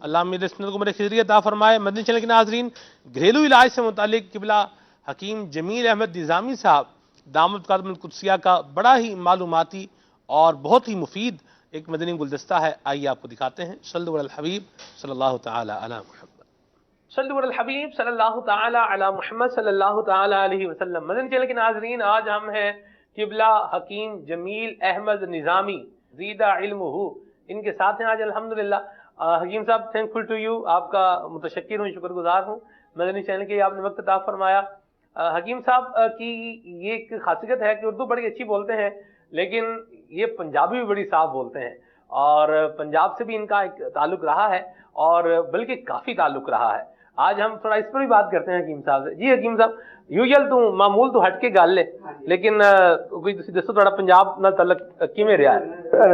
अल्लाह मेरे सुन्नत को मेरे खिजरियत अता फरमाए। मदनी चैनल के नाजरीन, घरेलू इलाज से मुतालिक किबला हकीम जमील अहमद निज़ामी साहब दामद कादमुल कुदसिया का बड़ा ही मालूमाती और बहुत ही मुफीद एक मदनी गुलदस्ता है। आइए आपको दिखाते हैं। सल्लल्लाहु अलल हबीब सल्लल्लाहु तआला अला मुहम्मद, सल्लल्लाहु अलल हबीब सल्लल्लाहु तआला अला मुहम्मद सल्लल्लाहु तआला अलैहि वसल्लम। मदनी चैनल के नाजरीन, आज हम हैं किबला हकीम जमील अहमद निज़ामी ज़ीदा इल्मुहु, इनके साथ हैं आज अल्हम्दुलिल्लाह। हकीम साहब, थैंकफुल टू यू, आपका मुतशक्किर हूँ, शुक्रगुजार हूँ। मदनी चैनल के आपने वक्त अता फरमाया। हकीम साहब की ये एक खासियत है कि उर्दू बड़ी अच्छी बोलते हैं, लेकिन ये पंजाबी भी बड़ी साफ बोलते हैं और पंजाब से भी इनका एक ताल्लुक रहा है और बल्कि काफ़ी ताल्लुक रहा है। आज हम थोड़ा इस पर भी बात करते हैं हकीम साहब से। जी हकीम साहब, यूजुअल तू मामूल तो हट के गल ले, लेकिन कोई तुसी दसो थोड़ा पंजाब नाल तलक किवें रहा है?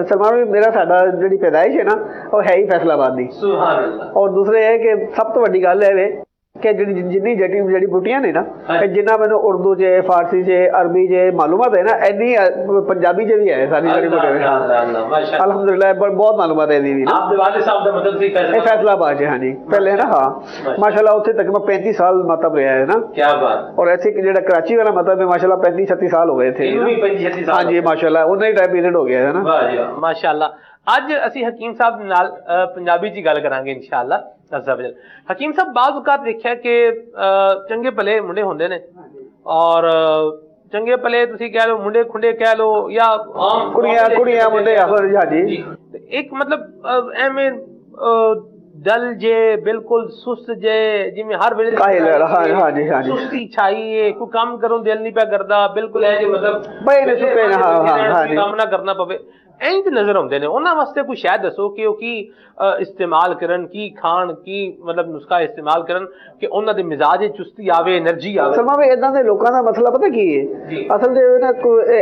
सलमान भी मेरा साडा जिहड़ी पैदाइश है ना वो है ही फैसलाबाद दी। सुभान अल्लाह। और दूसरे है कि सब तो वड्डी गल है कि जिन्नी जड़ी बूटियां ने ना, जिन्ना मैंने उर्दू च फारसी च अरबी च मालूमात है ना, इन्नी पंजाबी च भी है सारी जड़ी बूटियां। अल्हम्दुलिल्लाह बहुत मालूमात है दी भी ना। फैसलाबाद च, हाँ जी, पहले ना, हाँ माशाल्लाह उत्थे तक मैं 35 साल मतलब रहा है ना। क्या बात। और ऐसे जो कराची वाला मतलब है माशाल्लाह 35-36 साल हो गए थे। हाँ जी माशाल्लाह, उन्ना ही टाइम पीरियड हो गया है ना माशाल्लाह। ਅੱਜ ਅਸੀਂ ਹਕੀਮ ਸਾਹਿਬ ਨਾਲ ਪੰਜਾਬੀ 'ਚ ਗੱਲ ਕਰਾਂਗੇ ਇਨਸ਼ਾਅੱਲਾ ਅਜ਼za ਵਜਲ। ਹਕੀਮ ਸਾਹਿਬ, ਬਾਜ਼ ਔਕਾਤ ਵੇਖਿਆ ਕਿ ਚੰਗੇ ਭਲੇ ਮੁੰਡੇ ਹੁੰਦੇ ਨੇ ਔਰ ਚੰਗੇ ਭਲੇ ਤੁਸੀਂ ਕਹਿ ਲਓ, ਮੁੰਡੇ ਖੁੰਡੇ ਕਹਿ ਲਓ ਜਾਂ ਕੁੜੀਆਂ ਮੁੰਡੇ ਹਾਂ ਜੀ, ਇੱਕ ਮਤਲਬ ਐਵੇਂ दल जे बिल्कुल सुस्त जे जिमें हर वेले सुस्ती छाई है, कोई काम करो दिल नहीं पे करदा, बिल्कुल है जी मतलब काम ना करना पवे, ऐं ते नजर आउंदे ने। उन्हां वास्ते कोई शायद दसो कि ओह की इस्तेमाल करन, की खान, की मतलब नुस्खा इस्तेमाल करन कि उन्हां दे मिजाज चुस्ती आवे, एनर्जी आवे। सलमा भी इदां दे लोकां दा मसला पता की है, असल दे ना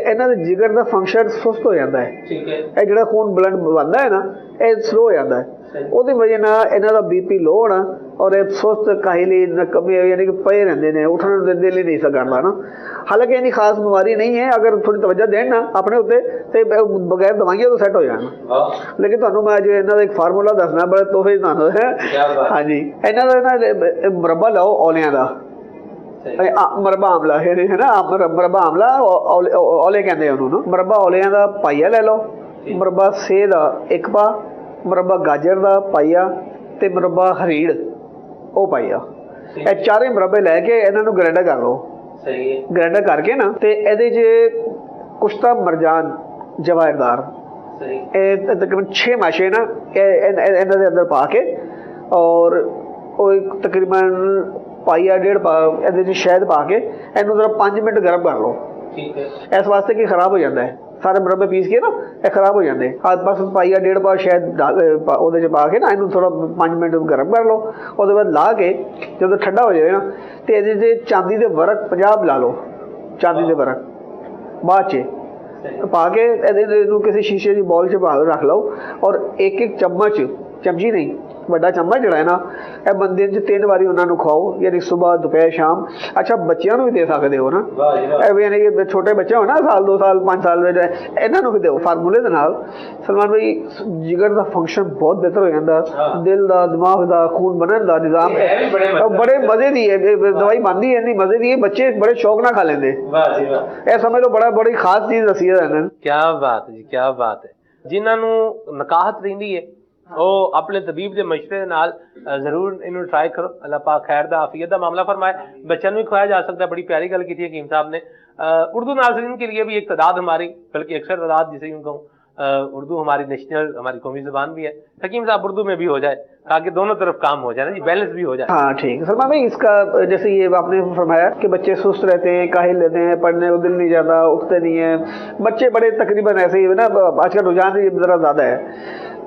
इन्हां दे जिगर दा फंक्शन सुस्त हो जांदा है। ठीक है, ये जिहड़ा खून ब्लड बनदा है ना, ये स्लो हो जांदा है। ਉਹਦੀ ਵਜ੍ਹਾ ਨਾਲ ਇਹਨਾਂ ਦਾ BP ਲੋ ਹੋਣਾ ਔਰ ਇਹ ਸੁਸਤ ਕਾਹਲੀ ਕਮੀ यानी कि ਪਏ ਰਹਿੰਦੇ ਨੇ, ਉੱਠਣ ਨੂੰ ਦਿਲ ਹੀ ਨਹੀਂ ਸਕਦਾ ਨਾ। ਹਾਲਾਂਕਿ ਇਹਨੀ ਖਾਸ ਬਿਮਾਰੀ ਨਹੀਂ ਹੈ, ਅਗਰ ਥੋੜੀ ਤਵੱਜਾ ਦੇਣ ਨਾ ਆਪਣੇ ਉੱਤੇ ਤੇ ਬਗੈਰ ਦਵਾਈਆਂ ਤੋਂ ਸੈੱਟ ਹੋ ਜਾਣਾ। ਲੇਕਿਨ ਤੁਹਾਨੂੰ ਮੈਂ ਅੱਜ ਇਹਨਾਂ ਦਾ ਇੱਕ ਫਾਰਮੂਲਾ ਦੱਸਣਾ, ਬੜਾ ਤੋਹਫੇ ਤੁਹਾਨੂੰ ਹੈ। ਹਾਂਜੀ, ਇਹਨਾਂ ਦਾ ਨਾ ਮੁਰੱਬਾ ਲਾਓ ਔਲਿਆਂ ਦਾ, ਮੁਰੱਬਾ ਆਮਲਾ ਹੈ ਨਾ, ਮੁਰੱਬਾ ਆਮਲਾ ਔਲੇ ਕਹਿੰਦੇ ਉਹਨੂੰ ਨਾ। ਮੁਰੱਬਾ ਔਲਿਆਂ ਦਾ ਪਾਈਆ ਲੈ ਲਓ, ਮੁਰੱਬਾ ਸੇਹ ਦਾ ਇੱਕ ਪਾ, ਮੁਰੱਬਾ ਗਾਜਰ ਦਾ ਪਾਈਆ ਤੇ ਮੁਰੱਬਾ ਹਰੀੜ ਉਹ ਪਾਈਆ। ਇਹ ਚਾਰੇ ਮੁਰੱਬੇ ਲੈ ਕੇ ਇਹਨਾਂ ਨੂੰ ਗ੍ਰਾਈਂਡ ਕਰ ਲਓ। ਸਹੀ ਹੈ, ਗ੍ਰਾਈਂਡ ਕਰਕੇ ਨਾ ਤੇ ਇਹਦੇ 'ਚ ਕੁਸ਼ਤਾ ਮਰਜਾਨ ਜਵਾਹਿਰਦਾਰ, ਇਹ ਤਕਰੀਬਨ 6 ਮਾਸ਼ੇ ਨਾ ਇਹਨਾਂ ਦੇ ਅੰਦਰ ਪਾ ਕੇ ਔਰ ਉਹ ਤਕਰੀਬਨ ਪਾਈਆ ਡੇਢ ਪਾ ਇਹਦੇ 'ਚ ਸ਼ਹਿਦ ਪਾ ਕੇ ਇਹਨੂੰ ਜ਼ਰਾ 5 ਮਿੰਟ ਗਰਮ ਕਰ ਲਓ। ਠੀਕ ਹੈ, ਇਸ ਵਾਸਤੇ ਕਿ ਖਰਾਬ ਹੋ ਜਾਂਦਾ ਹੈ, ਸਾਰੇ ਮੁਰੱਬੇ ਪੀਸ ਕੇ ਨਾ ਇਹ ਖਰਾਬ ਹੋ ਜਾਂਦੇ। ਬਸ ਪਾਈਆ ਡੇਢ ਪਾ ਸ਼ਾਇਦ ਉਹਦੇ 'ਚ ਪਾ ਕੇ ਨਾ ਇਹਨੂੰ ਥੋੜ੍ਹਾ 5 ਮਿੰਟ ਗਰਮ ਕਰ ਲਓ। ਉਹਦੇ ਬਾਅਦ ਲਾ ਕੇ ਜਦੋਂ ਠੰਡਾ ਹੋ ਜਾਵੇ ਨਾ ਤੇ ਇਹਦੇ 'ਚ ਚਾਂਦੀ ਦੇ ਵਰਕ 50 ਲਾ ਲਓ, ਚਾਂਦੀ ਦੇ ਵਰਕ ਬਾਅਦ 'ਚ ਪਾ ਕੇ ਇਹਦੇ ਨੂੰ ਕਿਸੇ ਸ਼ੀਸ਼ੇ ਦੀ ਬੌਲ 'ਚ ਪਾ ਰੱਖ ਲਓ ਔਰ ਇੱਕ ਚਮਚ, ਚਮਚੀ ਨਹੀਂ ਵੱਡਾ ਚਮਚ ਜਿਹੜਾ ਹੈ ਨਾ, ਇਹ ਬੰਦੇ 'ਚ 3 ਵਾਰੀ ਉਹਨਾਂ ਨੂੰ ਖਵਾਓ, ਯਾਨੀ ਸਵੇਰ ਦੁਪਹਿਰ ਸ਼ਾਮ। ਅੱਛਾ, ਬੱਚਿਆਂ ਨੂੰ ਵੀ ਦੇ ਸਕਦੇ ਹੋ ਨਾ, ਯਾਨੀ ਕਿ ਛੋਟੇ ਬੱਚੇ ਹੋ ਨਾ, ਸਾਲ 2 ਸਾਲ 5 ਸਾਲ ਵਿੱਚ, ਇਹਨਾਂ ਨੂੰ ਵੀ ਦਿਓ ਫਾਰਮੂਲੇ ਦੇ ਨਾਲ। ਸਲਮਾਨ ਭਾਈ, ਜਿਗਰ ਦਾ ਫੰਕਸ਼ਨ ਬਹੁਤ ਬਿਹਤਰ ਹੋ ਜਾਂਦਾ, ਦਿਲ ਦਾ, ਦਿਮਾਗ ਦਾ, ਖੂਨ ਬਣਨ ਦਾ ਨਿਜ਼ਾਮ ਬੜੇ ਮਜ਼ੇ ਦੀ ਹੈ। ਦਵਾਈ ਬਣਦੀ ਇੰਨੀ ਮਜ਼ੇ ਦੀ ਹੈ, ਬੱਚੇ ਬੜੇ ਸ਼ੌਕ ਨਾਲ ਖਾ ਲੈਂਦੇ। ਇਹ ਸਮਝ ਲਓ ਬੜੀ ਖਾਸ ਚੀਜ਼ ਦੱਸੀ ਹੈ ਇਹਨਾਂ ਨੇ। क्या बात है जी, क्या बात है। जिन्हां नूं नकाहत रहिंदी है ਉਹ ਆਪਣੇ ਤਬੀਬ ਦੇ ਮਸ਼ਵਰੇ ਦੇ ਨਾਲ ਜ਼ਰੂਰ ਇਹਨੂੰ ਟਰਾਈ ਕਰੋ। ਅੱਲਾਹ ਪਾਕ ਖੈਰ ਦਾ, ਆਫੀਅਤ ਦਾ ਮਾਮਲਾ ਫਰਮਾए। ਬੱਚਿਆਂ ਨੂੰ ਵੀ ਖਵਾया जा सकता है। बड़ी प्यारी गल की थी हकीम साहब ने। उर्दू नाज़रीन के लिए भी एक तादाद हमारी, बल्कि अक्सर तादाद जिसे यूँ कहूँ, उर्दू हमारी नेशनल, हमारी कौमी ज़ुबान भी है। हकीम साहब, उर्दू में भी हो जाए ताकि दोनों तरफ काम हो जाए ना जी, बैलेंस भी हो जाए। हाँ ठीक है सलमान भाई, इसका जैसे ये आपने फरमाया कि बच्चे सुस्त रहते हैं, काहिल रहते हैं, पढ़ने को दिल नहीं जाता, उठते नहीं है बच्चे, बड़े तकरीबन ऐसे ही ना, आजकल रुझान ज़रा ज़्यादा है।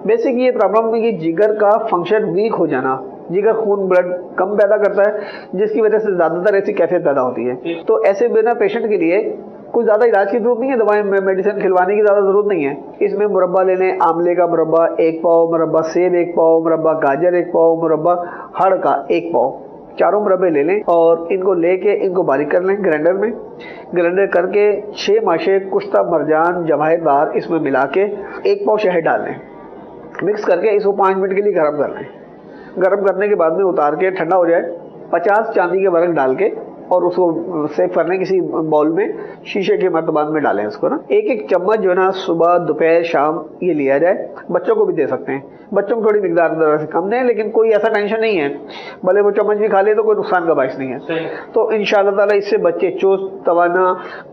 बेसिक ये प्रॉब्लम है कि जिगर का फंक्शन वीक हो जाना, जिगर खून ब्लड कम पैदा करता है, जिसकी वजह से ज़्यादातर ऐसी कैफियत पैदा होती है। तो ऐसे बिना पेशेंट के लिए कोई ज़्यादा इलाज की जरूरत नहीं है, दवाएं मेडिसिन खिलवाने की ज़्यादा ज़रूरत नहीं है। इसमें मुरब्बा ले लें, आमले का मुरब्बा 1 पाव, मुरब्बा सेब 1 पाव, मुरब्बा गाजर 1 पाव, मुरब्बा हड़ का 1 पाव, चारों मुरब्बे ले लें और इनको लेके इनको बारीक कर लें ग्राइंडर में। ग्राइंडर करके 6 माशे कुश्ता मरजान जवाहिरदार इसमें मिला के 1 पाव शहद डाल लें, मिक्स करके इसको 5 मिनट के लिए गर्म कर लें। गर्म करने के बाद में उतार के ठंडा हो जाए, 50 चांदी के वर्क डाल के और उसको सेव करने किसी बाउल में, शीशे के मर्तबान में डालें उसको ना। एक एक चम्मच जो है ना सुबह दोपहर शाम ये लिया जाए। बच्चों को भी दे सकते हैं, बच्चों को थोड़ी मिकदार ज़रा से कम दें, लेकिन कोई ऐसा टेंशन नहीं है, भले वो चम्मच भी खा ले तो कोई नुकसान का बाइस नहीं है। तो इंशाअल्लाह ताला इससे बच्चे चुस्त, तवाना,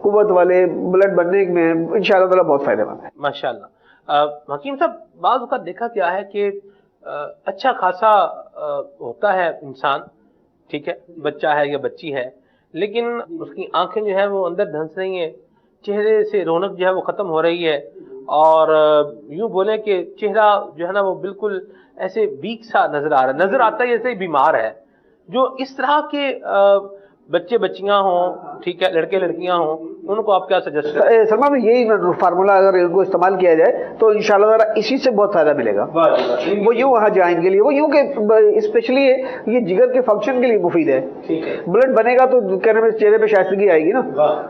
कुव्वत वाले, ब्लड बनने में इंशाअल्लाह ताला बहुत फायदेमंद है। माशाल्लाह। हकीम साहब, बाज़ औक़ात देखा क्या है कि अच्छा खासा होता है इंसान, ठीक है, बच्चा है या बच्ची है, लेकिन उसकी आंखें जो है वो अंदर धंस रही हैं, चेहरे से रौनक जो है वो ख़त्म हो रही है, और यूं बोले कि चेहरा जो है ना वो बिल्कुल ऐसे वीक सा नजर आ रहा है, नजर आता है जैसे बीमार है। जो इस तरह के बच्चे बच्चियां हों, ठीक है, लड़के लड़कियां हों, उनको आप क्या सजेस्ट करें? सलमा भाई, यही फार्मूला अगर इनको इस्तेमाल किया जाए तो इंशाल्लाह ताला इसी से बहुत फायदा मिलेगा। वो यूं वहाँ जाइन के लिए, वो यूं के स्पेशली ये जिगर के फंक्शन के लिए मुफीद है। ब्लड बनेगा तो कहने में चेहरे पे शाइस्तगी आएगी ना।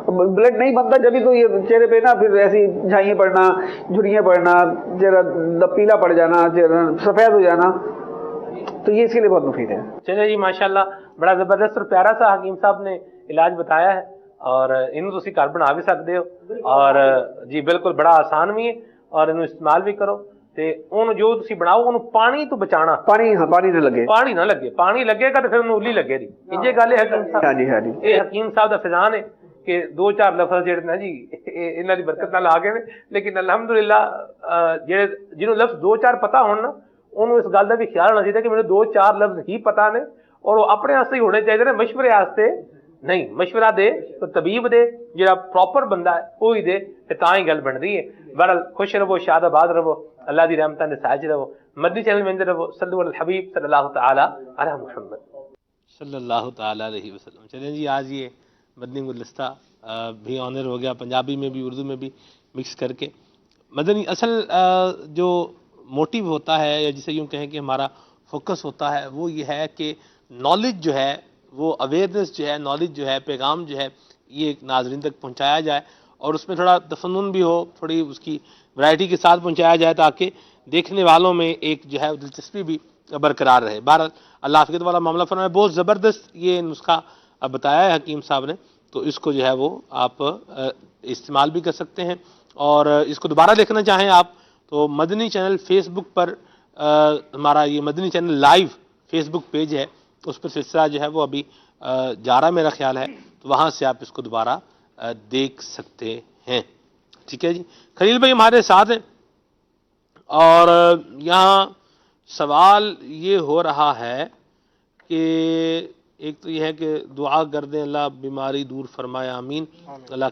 ब्लड नहीं बनता जब भी तो ये चेहरे पे ना फिर ऐसी झाइयाँ पड़ना, झुर्रियाँ पड़ना, चेहरा पीला पड़ जाना, चेहरा सफेद हो जाना, तो ये इसके लिए बहुत मुफीद है। चलिए जी, माशाल्लाह, बड़ा जबरदस्त और प्यारा सा हकीम साहब ने इलाज बताया है, और इन्हों तुसी घर बना भी सकते हो, और जी बिल्कुल बड़ा आसान भी है, और इन्हों इस्तेमाल भी करो। ते उन जो तुसी बनाओ उन पानी तो बचाना, पानी ना लगे, पानी ना लगे, पानी लगेगा तो फिर उन्हें उल्ली लगे दी। इंजे गल है हकीम साहब। हाँ जी, हाँ जी, ये हकीम साहब का फिजान है कि 2-4 लफ्ज़ जेड़े ना जी इन्हां दी बरकत नाल आ गए ने, लेकिन अल्हम्दुलिल्लाह जेड़े जिन्हों लफ्ज़ 2-4 पता होण ना, उन्होंने इस गल का भी ख्याल होना चाहिए कि मैंने 2-4 लफ्ज़ ही पता ने, और वो अपने वास्ते ही होने चाहिए ने, मशवरे वास्ते नहीं। मशवरा दे तो तबीब दे, जो प्रॉपर बंदा है वो ही दे, तां ही गल बनती है। बहरहाल खुश रहो, शाद आबाद रहो, अल्लाह की रहमत ने साज रहो, मदनी चैनल में रहो। सल्लु अल हबीब सल्लल्लाहु तआला अला मुहम्मद सल्लल्लाहु तआला अलैहि वसल्लम। चलें जी, आज ये मदनी गुलदस्ता भी ऑनर हो गया, पंजाबी में भी उर्दू में भी मिक्स करके। मदनी असल जो मोटिव होता है, या जिसे यूँ कहें कि हमारा फोकस होता है, वो ये है कि नॉलेज जो है, वो अवेयरनेस जो है, नॉलेज जो है, पैगाम जो है, ये नाज़रीन तक पहुंचाया जाए, और उसमें थोड़ा तफन्नुन भी हो, थोड़ी उसकी वैरायटी के साथ पहुंचाया जाए, ताकि देखने वालों में एक जो है दिलचस्पी भी बरकरार रहे। बहरहाल अल्लाह हाफ़िज़ वाला मामला फरमाए। बहुत ज़बरदस्त ये नुस्खा बताया है हकीम साहब ने, तो इसको जो है वो आप इस्तेमाल भी कर सकते हैं, और इसको दोबारा देखना चाहें आप तो मदनी चैनल फेसबुक पर हमारा ये Madani channel live Facebook page है, उस पर सिलसिला जो है वो अभी जा रहा मेरा ख्याल है, तो वहाँ से आप इसको दोबारा देख सकते हैं। ठीक है जी, खलील भाई हमारे साथ हैं, और यहाँ सवाल ये हो रहा है कि एक तो ये है कि दुआ कर दें, अल्लाह बीमारी दूर फरमाए, आमीन। अल्लाह